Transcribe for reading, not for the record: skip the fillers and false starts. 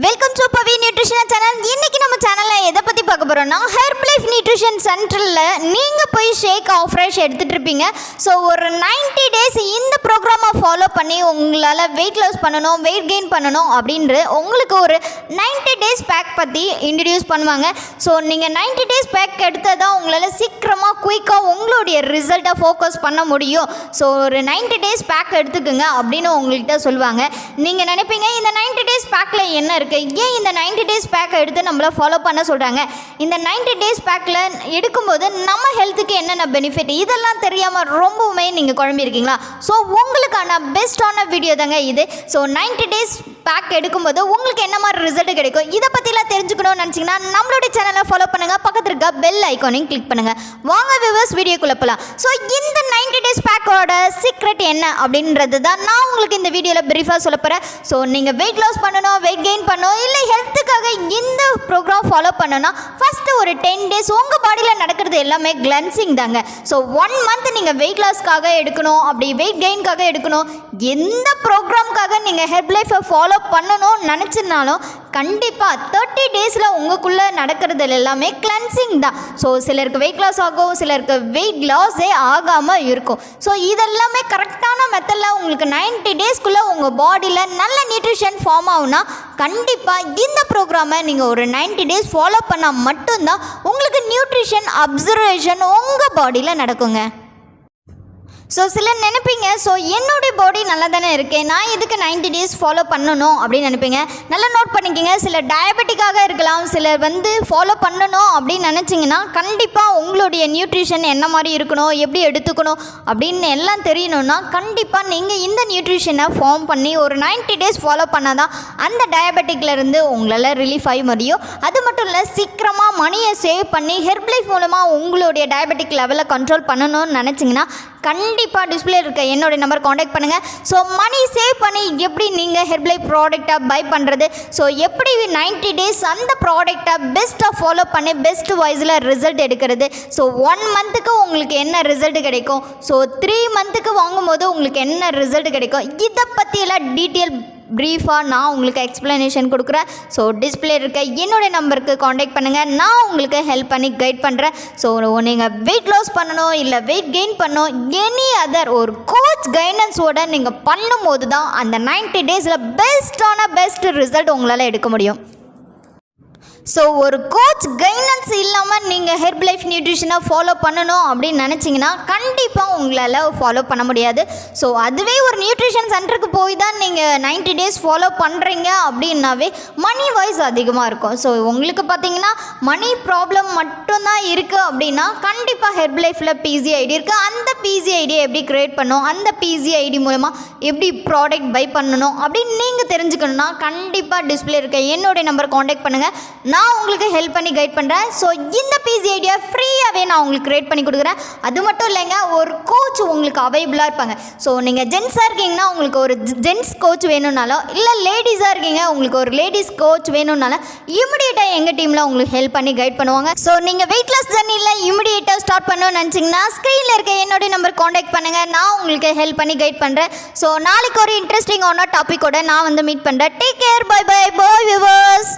Welcome to Pavi nutrition channel. இன்னைக்கு நம்ம சேனலில் எதை பற்றி பார்க்க போகிறோம்னா, ஹெர்பலைஃப் நியூட்ரிஷன் சென்டரில் நீங்கள் போய் ஷேக் ஆஃப்ரெஷ் எடுத்துகிட்டு இருப்பீங்க. ஸோ ஒரு 90 டேஸ் இந்த ப்ரோக்ராமை ஃபாலோ பண்ணி உங்களால் வெயிட் லாஸ் பண்ணணும், வெயிட் கெயின் பண்ணணும் அப்படின்ற உங்களுக்கு ஒரு 90 டேஸ் பேக் பற்றி இன்ட்ரடியூஸ் பண்ணுவாங்க. ஸோ நீங்கள் 90 டேஸ் பேக் எடுத்தால் தான் உங்களால் சீக்கிரமாக குயிக்காக உங்களுடைய ரிசல்ட்டை ஃபோக்கஸ் பண்ண முடியும். ஸோ ஒரு 90 டேஸ் பேக் எடுத்துக்கோங்க அப்படின்னு உங்கள்கிட்ட சொல்லுவாங்க. நீங்கள் நினைப்பீங்க, இந்த 90 டேஸ் பேக்கில் என்ன இருக்குது, ஏன் இந்த 90 டேஸ் பேக்கை எடுத்து நம்மளை ஃபாலோ பண்ண சொல்கிறாங்க, இந்த 90 டேஸ் பேக்கில் எடுக்கும்போது நம்ம ஹெல்த்துக்கு என்னென்ன பெனிஃபிட், இதெல்லாம் தெரியாமல் ரொம்பவுமே நீங்கள் குழம்பிருக்கீங்களா? ஸோ உங்களுக்கான பெஸ்ட்டான வீடியோ தாங்க இது. ஸோ 90 டேஸ் பேக் எடுக்கும்போது உங்களுக்கு என்ன மாதிரி ரிசல்ட் கிடைக்கும், இதை பற்றிலாம் தெரிஞ்சுக்கணும்னு நினச்சிங்கன்னா நம்மளுடைய சேனலை ஃபாலோ பண்ணுங்கள், பக்கத்தில் இருக்க பெல் ஐக்கானையும் கிளிக் பண்ணுங்கள். வாங்க வியூவர்ஸ், வீடியோக்குள்ளே போகலாம். ஸோ இந்த 90 டேஸ் பேக்கோட சீக்ரெட் என்ன அப்படின்றது தான் நான் உங்களுக்கு இந்த வீடியோவில் பிரீஃபாக சொல்ல போகிறேன். ஸோ நீங்கள் வெயிட் லாஸ் பண்ணணும், வெயிட் கெயின் பண்ணணும், இல்லை ஹெல்த்துக்காக இந்த ப்ரோக்ராம் ஃபாலோ பண்ணணும்னா ஃபஸ்ட்டு ஒரு 10 டேஸ் உங்கள் பாடியில் நடக்கிறது எல்லாமே கிளென்சிங் தாங்க. ஸோ 1 மந்த் நீங்கள் வெயிட் லாஸ்க்காக எடுக்கணும், அப்படி வெயிட் கெயின்காக எடுக்கணும், எந்த ப்ரோக்ராம்காக நீங்கள் ஹெர்பலைஃபை ஃபாலோ பண்ணணும்னு நினச்சிருந்தாலும் கண்டிப்பாக 30 டேஸில் உங்களுக்குள்ளே நடக்கிறது எல்லாமே கிளென்சிங் தான். ஸோ சிலருக்கு வெயிட் லாஸ் ஆகும், சிலருக்கு வெயிட் லாஸே ஆகாமல் இருக்கும். ஸோ இதெல்லாமே கரெக்டான மெத்தடில் உங்களுக்கு 90 டேஸ்க்குள்ளே உங்கள் பாடியில் நல்ல நியூட்ரிஷன் ஃபார்ம் ஆகுனா கண்டிப்பாக இந்த ப்ரோக்ராமை நீங்கள் ஒரு 90 டேஸ் ஃபாலோ பண்ணால் மட்டும்தான் உங்களுக்கு நியூட்ரிஷன் அப்சர்வேஷன் உங்கள் பாடியில் நடக்குங்க. ஸோ சிலர் நினைப்பீங்க, ஸோ என்னுடைய பாடி நல்லா தானே இருக்கேன், நான் இதுக்கு 90 டேஸ் ஃபாலோ பண்ணணும் அப்படின்னு நினைப்பீங்க. நல்லா நோட் பண்ணிக்கிங்க, சிலர் டயபெட்டிக்காக இருக்கலாம், சிலர் ஃபாலோ பண்ணணும் அப்படின்னு நினச்சிங்கன்னா கண்டிப்பாக உங்களுடைய நியூட்ரிஷன் என்ன மாதிரி இருக்கணும், எப்படி எடுத்துக்கணும் அப்படின்னு எல்லாம் தெரியணும்னா கண்டிப்பாக நீங்கள் இந்த நியூட்ரிஷனை ஃபார்ம் பண்ணி ஒரு 90 டேஸ் ஃபாலோ பண்ணால் தான் அந்த டயபெட்டிக்லேருந்து உங்களால் ரிலீஃப் ஆகி முடியும். அது மட்டும் இல்லை, சீக்கிரமாக மணியை சேவ் பண்ணி ஹெர்பலைஃப் மூலமாக உங்களுடைய டயபெட்டிக் லெவலை கண்ட்ரோல் பண்ணணும்னு நினச்சிங்கன்னா கண்டிப்பாக டிஸ்பிளே இருக்க என்னோடய நம்பர் காண்டாக்ட் பண்ணுங்கள். ஸோ மணி சேவ் பண்ணி எப்படி நீங்கள் ஹெர்பலைஃப் ப்ராடக்டாக பை பண்ணுறது, ஸோ எப்படி 90 டேஸ் அந்த ப்ராடக்டை பெஸ்ட்டாக ஃபாலோ பண்ணி பெஸ்ட் வாய்ஸில் ரிசல்ட் எடுக்கிறது, ஸோ 1 மந்த்துக்கு உங்களுக்கு என்ன ரிசல்ட் கிடைக்கும், ஸோ 3 மந்த்துக்கு வாங்கும்போது உங்களுக்கு என்ன ரிசல்ட் கிடைக்கும், இதை பற்றியெல்லாம் டீட்டெயில் ப்ரீஃபாக நான் உங்களுக்கு எக்ஸ்ப்ளனேஷன் கொடுக்குறேன். ஸோ டிஸ்பிளே இருக்க என்னுடைய நம்பருக்கு காண்டாக்ட் பண்ணுங்கள், நான் உங்களுக்கு ஹெல்ப் பண்ணி கைட் பண்ணுறேன். ஸோ நீங்கள் வெயிட் லாஸ் பண்ணணும், இல்லை வெயிட் கெயின் பண்ணணும், எனி அதர் ஒரு கோச் கைடன்ஸோடு நீங்கள் பண்ணும்போது தான் அந்த 90 டேஸில் பெஸ்ட் ரிசல்ட் உங்களால் எடுக்க முடியும். ஸோ ஒரு கோச் கைடன்ஸ் இல்லாமல் நீங்கள் ஹெர்பலைஃப் நியூட்ரிஷனை ஃபாலோ பண்ணணும் அப்படின்னு நினச்சிங்கன்னா கண்டிப்பாக உங்களால் ஃபாலோ பண்ண முடியாது. ஸோ அதுவே ஒரு நியூட்ரிஷன் சென்டருக்கு போய் தான் நீங்கள் 90 டேஸ் ஃபாலோ பண்ணுறீங்க அப்படின்னாவே மணி வைஸ் அதிகமாக இருக்கும். ஸோ உங்களுக்கு பார்த்தீங்கன்னா மணி ப்ராப்ளம் மட்டும்தான் இருக்குது அப்படின்னா கண்டிப்பாக ஹெர்பலைஃபில் பிசிஐடி இருக்குது. அந்த பிசிஐடியை எப்படி க்ரியேட் பண்ணணும், அந்த பிசிஐடி மூலமாக எப்படி ப்ராடக்ட் பை பண்ணணும் அப்படின்னு நீங்கள் தெரிஞ்சுக்கணுன்னா கண்டிப்பாக டிஸ்பிளே இருக்க என்னுடைய நம்பர் காண்டாக்ட் பண்ணுங்கள், நான் உங்களுக்கு ஹெல்ப் பண்ணி கைட் பண்ணுறேன். ஸோ இந்த பிசிஐடியை ஃப்ரீயாகவே நான் உங்களுக்கு க்ரியேட் பண்ணி கொடுக்குறேன். அது மட்டும் இல்லைங்க, ஒரு கோச் உங்களுக்கு அவைலபிளாக இருப்பாங்க. ஸோ நீங்கள் ஜென்ஸாக இருக்கீங்கன்னா உங்களுக்கு ஒரு ஜென்ஸ் கோச் வேணும்னாலும், இல்லை லேடிஸாக இருக்கீங்க உங்களுக்கு ஒரு லேடிஸ் கோச் வேணும்னாலும் இமிடியேட்டாக எங்கள் டீமில் உங்களுக்கு ஹெல்ப் பண்ணி கைட் பண்ணுவாங்க. ஸோ நீங்கள் வெயிட் லாஸ் ஜர்னியில் இமிடியேட்டாக ஸ்டார்ட் பண்ணணும்னு நினச்சிங்கன்னா ஸ்க்ரீனில் இருக்க என்னுடைய நம்பர் காண்டாக்ட் பண்ணுங்கள், நான் உங்களுக்கு ஹெல்ப் பண்ணி கைட் பண்ணுறேன். ஸோ நாளைக்கு ஒரு இன்ட்ரெஸ்டிங்கான டாப்பிக்கோட நான் மீட் பண்ணுறேன். Take care, bye bye, bye viewers.